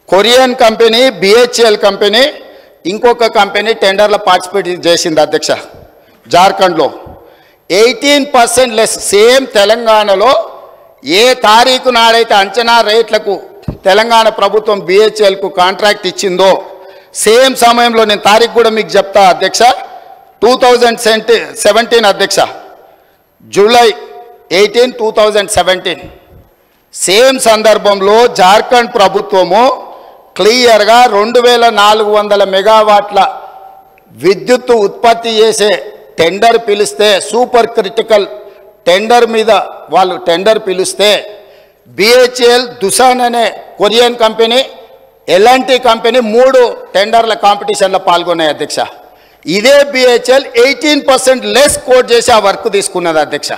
Korean company BHEL company ఇంకొక company టెండర్లో participate చేసింది అధ్యక్ష. జార్ఖండ్లో 18% లెస్. సేమ్ తెలంగాణలో ఏ తారీఖు నాడైతే అంచనా రేట్లకు తెలంగాణ ప్రభుత్వం బిహెచ్ఎల్కు కాంట్రాక్ట్ ఇచ్చిందో సేమ్ సమయంలో, నేను తారీఖు కూడా మీకు చెప్తా అధ్యక్ష, 2017 అధ్యక్ష, జూలై 18, 2017 సేమ్ సందర్భంలో జార్ఖండ్ ప్రభుత్వము క్లియర్గా 2400 మెగావాట్ల విద్యుత్తు ఉత్పత్తి చేసే టెండర్ పిలిస్తే, సూపర్ క్రిటికల్ టెండర్ మీద వాళ్ళు టెండర్ పిలిస్తే బిహెచ్ఎల్, దుసాన్ అనే కొరియన్ కంపెనీ, ఎల్ఎన్టీ కంపెనీ 3 టెండర్ల కాంపిటీషన్లో పాల్గొన్నాయి అధ్యక్ష. ఇదే బిహెచ్ఎల్ 18% లెస్ కోట్ చేసి ఆ వర్క్ తీసుకున్నది అధ్యక్ష.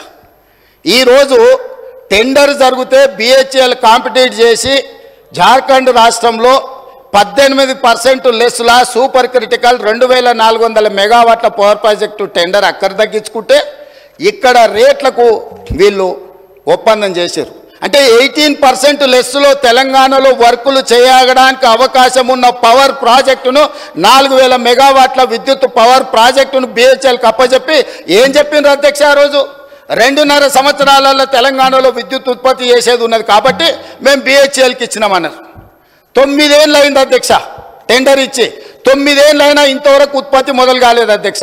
ఈరోజు టెండర్ జరిగితే బిహెచ్ఎల్ కాంపిటీట్ చేసి జార్ఖండ్ రాష్ట్రంలో 18% లెస్లా సూపర్ క్రిటికల్ 2400 మెగావాట్ల పవర్ ప్రాజెక్టు టెండర్ అక్కడ తగ్గించుకుంటే ఇక్కడ రేట్లకు వీళ్ళు ఒప్పందం చేశారు. అంటే 18% లెస్లో తెలంగాణలో వర్కులు చేయడానికి అవకాశం ఉన్న పవర్ ప్రాజెక్టును 4000 మెగావాట్ల విద్యుత్ పవర్ ప్రాజెక్టును బిహెచ్ఎల్కి అప్పచెప్పి ఏం చెప్పిండ్రు అధ్యక్ష? ఆ రోజు 2.5 సంవత్సరాలలో తెలంగాణలో విద్యుత్ ఉత్పత్తి చేసేది ఉన్నది కాబట్టి మేము బిహెచ్ఎల్కి ఇచ్చినామన్నారు. 9 ఏళ్ళు అయింది అధ్యక్ష టెండర్ ఇచ్చి. 9 ఏళ్ళు అయినా ఇంతవరకు ఉత్పత్తి మొదలు కాలేదు అధ్యక్ష.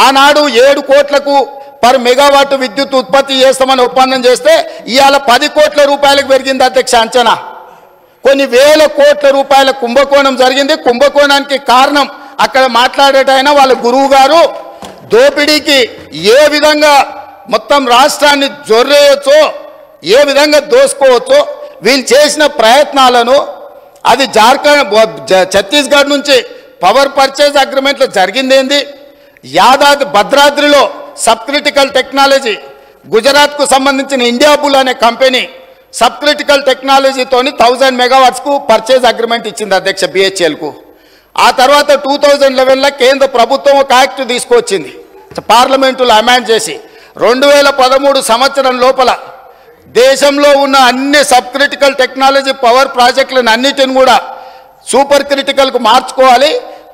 ఆనాడు 7 కోట్లకు పర్ మెగావాట్ విద్యుత్ ఉత్పత్తి చేస్తామని ఒప్పందం చేస్తే ఇవాళ 10 కోట్ల రూపాయలకు పెరిగింది అధ్యక్ష అంచనా. కొన్ని వేల కోట్ల రూపాయల కుంభకోణం జరిగింది. కుంభకోణానికి కారణం అక్కడ మాట్లాడేటైనా వాళ్ళ గురువు గారు దోపిడీకి ఏ విధంగా మొత్తం రాష్ట్రాన్ని జొర్రేయచ్చో, ఏ విధంగా దోసుకోవచ్చో వీళ్ళు చేసిన ప్రయత్నాలను, అది జార్ఖండ్ ఛత్తీస్గఢ్ నుంచి పవర్ పర్చేజ్ అగ్రిమెంట్లో జరిగిందేంది, యాదాద్రి భద్రాద్రిలో సబ్ క్రిటికల్ టెక్నాలజీ, గుజరాత్కు సంబంధించిన ఇండియా బుల్ అనే కంపెనీ సబ్ క్రిటికల్ టెక్నాలజీతోని 1000 మెగావాట్స్కు పర్చేజ్ అగ్రిమెంట్ ఇచ్చింది అధ్యక్ష బిహెచ్ఎల్కు. ఆ తర్వాత 2011లో కేంద్ర ప్రభుత్వం ఒక యాక్ట్ తీసుకొచ్చింది, పార్లమెంటులో అమెండ్ చేసి 2013 సంవత్సరం లోపల దేశంలో ఉన్న అన్ని సబ్ క్రిటికల్ టెక్నాలజీ పవర్ ప్రాజెక్టులను అన్నిటిని కూడా సూపర్ క్రిటికల్కు మార్చుకోవాలి.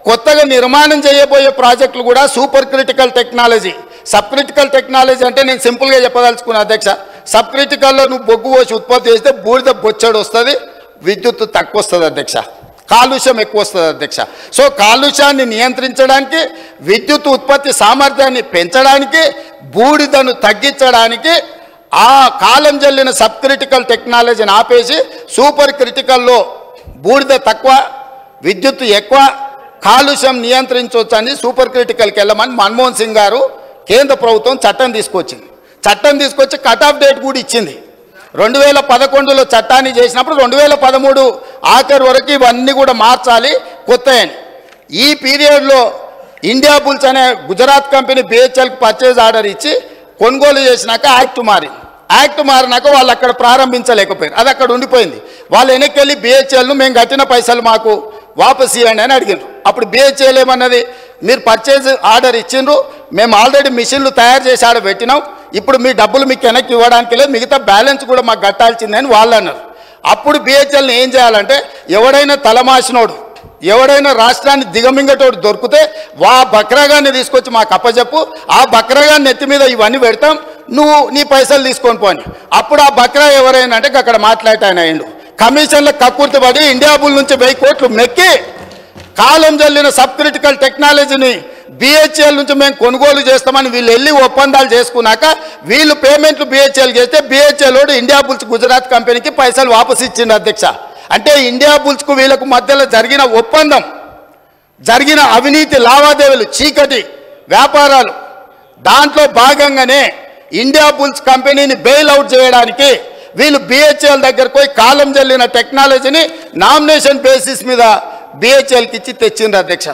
కొత్తగా నిర్మాణం చేయబోయే ప్రాజెక్టులు కూడా super critical technology. Sub critical technology అంటే నేను సింపుల్గా చెప్పదలుచుకున్నా అధ్యక్ష, సబ్ క్రిటికల్లో నువ్వు బొగ్గు పోసి ఉత్పత్తి చేస్తే బూడిద బొచ్చడు వస్తుంది, విద్యుత్తు తక్కువ వస్తుంది అధ్యక్ష, కాలుష్యం ఎక్కువ వస్తుంది అధ్యక్ష. సో కాలుష్యాన్ని నియంత్రించడానికి, విద్యుత్ ఉత్పత్తి సామర్థ్యాన్ని పెంచడానికి, బూడిదను తగ్గించడానికి ఆ కాలం జల్లిన సబ్ క్రిటికల్ టెక్నాలజీని ఆపేసి సూపర్ క్రిటికల్లో బూడిద తక్కువ, విద్యుత్తు ఎక్కువ, కాలుష్యం నియంత్రించవచ్చు అని సూపర్ క్రిటికల్కి వెళ్ళమని మన్మోహన్ సింగ్ గారు కేంద్ర ప్రభుత్వం చట్టం తీసుకొచ్చింది. చట్టం తీసుకొచ్చి కట్ ఆఫ్ డేట్ కూడా ఇచ్చింది. 2011లో చట్టాన్ని చేసినప్పుడు 2013 ఆఖరి వరకు ఇవన్నీ కూడా మార్చాలి కొత్తయని. ఈ పీరియడ్లో ఇండియా బుల్స్ అనే గుజరాత్ కంపెనీ బిహెచ్ఎల్కి పర్చేజ్ ఆర్డర్ ఇచ్చి కొనుగోలు చేసినాక యాక్ట్ మారింది. యాక్ట్ మారినాక వాళ్ళు అక్కడ ప్రారంభించలేకపోయారు, అది అక్కడ ఉండిపోయింది. వాళ్ళు వెనక్కి వెళ్ళి బిహెచ్ఎల్ను మేము కట్టిన పైసలు మాకు వాపస్ ఇవ్వండి అని అడిగారు. అప్పుడు బిహెచ్ఎల్ ఏమన్నది, మీరు పర్చేజ్ ఆర్డర్ ఇచ్చిండ్రు, మేము ఆల్రెడీ మిషన్లు తయారు చేసి ఆడ పెట్టినాం, ఇప్పుడు మీ డబ్బులు మీకు వెనక్కి ఇవ్వడానికి లేదు, మిగతా బ్యాలెన్స్ కూడా మాకు కట్టాల్సిందని వాళ్ళు అన్నారు. అప్పుడు బిహెచ్ఎల్ని ఏం చేయాలంటే, ఎవడైనా తలమాసినోడు, ఎవడైనా రాష్ట్రాన్ని దిగమింగటోడు దొరికితే వా బక్రాగాన్ని తీసుకొచ్చి మాకు అప్పచెప్పు, ఆ బక్రాగాన్ని నెత్తి మీద ఇవన్నీ పెడతాం, నువ్వు నీ పైసలు తీసుకొని పోని. అప్పుడు ఆ బక్రా ఎవరైనా అంటే అక్కడ మాట్లాడటాయన అయిండు. కమిషన్ల కక్కుర్తి పడి ఇండియా బుల్ నుంచి 1000 కోట్లు మెక్కి కాలం జల్లిన సబ్ క్రిటికల్ టెక్నాలజీని బిహెచ్ఎల్ నుంచి మేము కొనుగోలు చేస్తామని వీళ్ళు వెళ్ళి ఒప్పందాలు చేసుకున్నాక వీళ్ళు పేమెంట్లు బిహెచ్ఎల్ చేస్తే బిహెచ్ఎల్ ఇండియా బుల్స్ గుజరాత్ కంపెనీకి పైసలు వాపసు ఇచ్చింది అధ్యక్ష. అంటే ఇండియా బుల్స్కు వీళ్ళకు మధ్యలో జరిగిన ఒప్పందం, జరిగిన అవినీతి లావాదేవీలు, చీకటి వ్యాపారాలు, దాంట్లో భాగంగానే ఇండియా బుల్స్ కంపెనీని బెయిల్ అవుట్ చేయడానికి వీళ్ళు బిహెచ్ఎల్ దగ్గరకు పోయి కాలం జల్లిన టెక్నాలజీని నామినేషన్ బేసిస్ మీద బిహెచ్ఎల్కి ఇచ్చి తెచ్చిండ్రు అధ్యక్ష.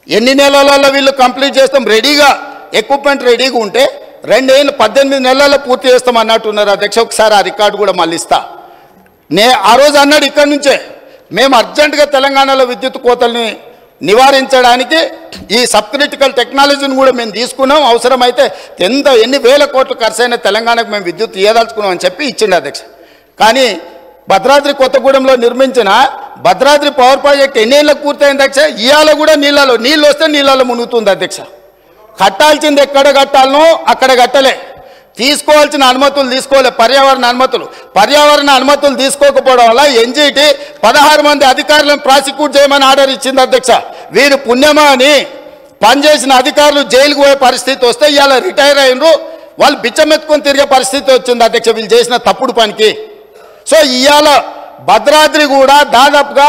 ఎన్ని నెలలలో వీళ్ళు కంప్లీట్ చేస్తాం, రెడీగా ఎక్విప్మెంట్ రెడీగా ఉంటే 18 నెలల్లో పూర్తి చేస్తాం అన్నట్టున్నారు అధ్యక్ష. ఒకసారి ఆ రికార్డు కూడా మళ్ళీ ఇస్తా. ఆ రోజు అన్నాడు ఇక్కడి నుంచే, మేము అర్జెంటుగా తెలంగాణలో విద్యుత్ కోతల్ని నివారించడానికి ఈ సబ్ క్రిటికల్ టెక్నాలజీని కూడా మేము తీసుకున్నాం, అవసరమైతే ఎన్ని వేల కోట్లు ఖర్చు అయినా తెలంగాణకు మేము విద్యుత్ ఇవ్వదలుచుకున్నాం అని చెప్పి ఇచ్చిండు అధ్యక్ష. కానీ భద్రాద్రి కొత్తగూడెంలో నిర్మించిన భద్రాద్రి పవర్ ప్రాజెక్ట్ ఎన్నేళ్ళకు పూర్తయింది అధ్యక్ష? ఇవాళ కూడా నీళ్ళు వస్తే నీళ్ళలో మునుగుతుంది అధ్యక్ష. కట్టాల్సింది ఎక్కడ కట్టాలనో అక్కడ కట్టలే, తీసుకోవాల్సిన అనుమతులు తీసుకోలే, పర్యావరణ అనుమతులు తీసుకోకపోవడం వల్ల ఎన్జీటీ 16 మంది అధికారులను ప్రాసిక్యూట్ చేయమని ఆర్డర్ ఇచ్చింది అధ్యక్ష. వీరు పుణ్యమా అని పనిచేసిన అధికారులు జైలుకు పోయే పరిస్థితి వస్తే ఇవాళ రిటైర్ అయినరు, వాళ్ళు బిచ్చమెత్తుకొని తిరిగే పరిస్థితి వచ్చింది అధ్యక్ష వీళ్ళు చేసిన తప్పుడు పనికి. సో ఇవాళ భద్రాద్రి కూడా దాదాపుగా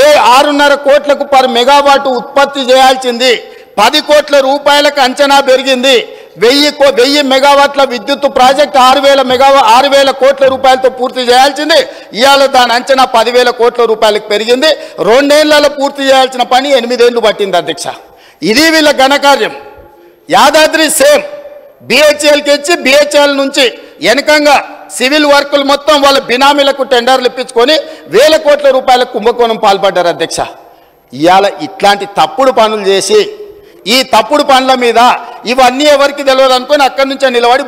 6.5 కోట్లకు పర్ మెగావాట్ ఉత్పత్తి చేయాల్సింది 10 కోట్ల రూపాయలకు అంచనా పెరిగింది. 1000 మెగావాట్ల విద్యుత్ ప్రాజెక్ట్ 6,000 కోట్ల రూపాయలతో పూర్తి చేయాల్సింది ఇవాళ దాని అంచనా 10,000 కోట్ల రూపాయలకు పెరిగింది. 2 ఏళ్లలో పూర్తి చేయాల్సిన పని 8 ఏళ్ళు పట్టింది అధ్యక్ష. ఇది వీళ్ళ ఘనకార్యం. యాదాద్రి సేమ్ బిహెచ్ఎల్కి ఇచ్చి బిహెచ్ఎల్ నుంచి వెనకంగా సివిల్ వర్కులు మొత్తం వాళ్ళ బినామీలకు టెండర్లు ఇప్పించుకొని 1000 కోట్ల రూపాయల కుంభకోణం పాల్పడ్డారు అధ్యక్ష. ఇవాళ ఇట్లాంటి తప్పుడు పనులు చేసి ఈ తప్పుడు పనుల మీద ఇవన్నీ ఎవరికి తెలియదు అనుకొని అక్కడి నుంచే నిలబడి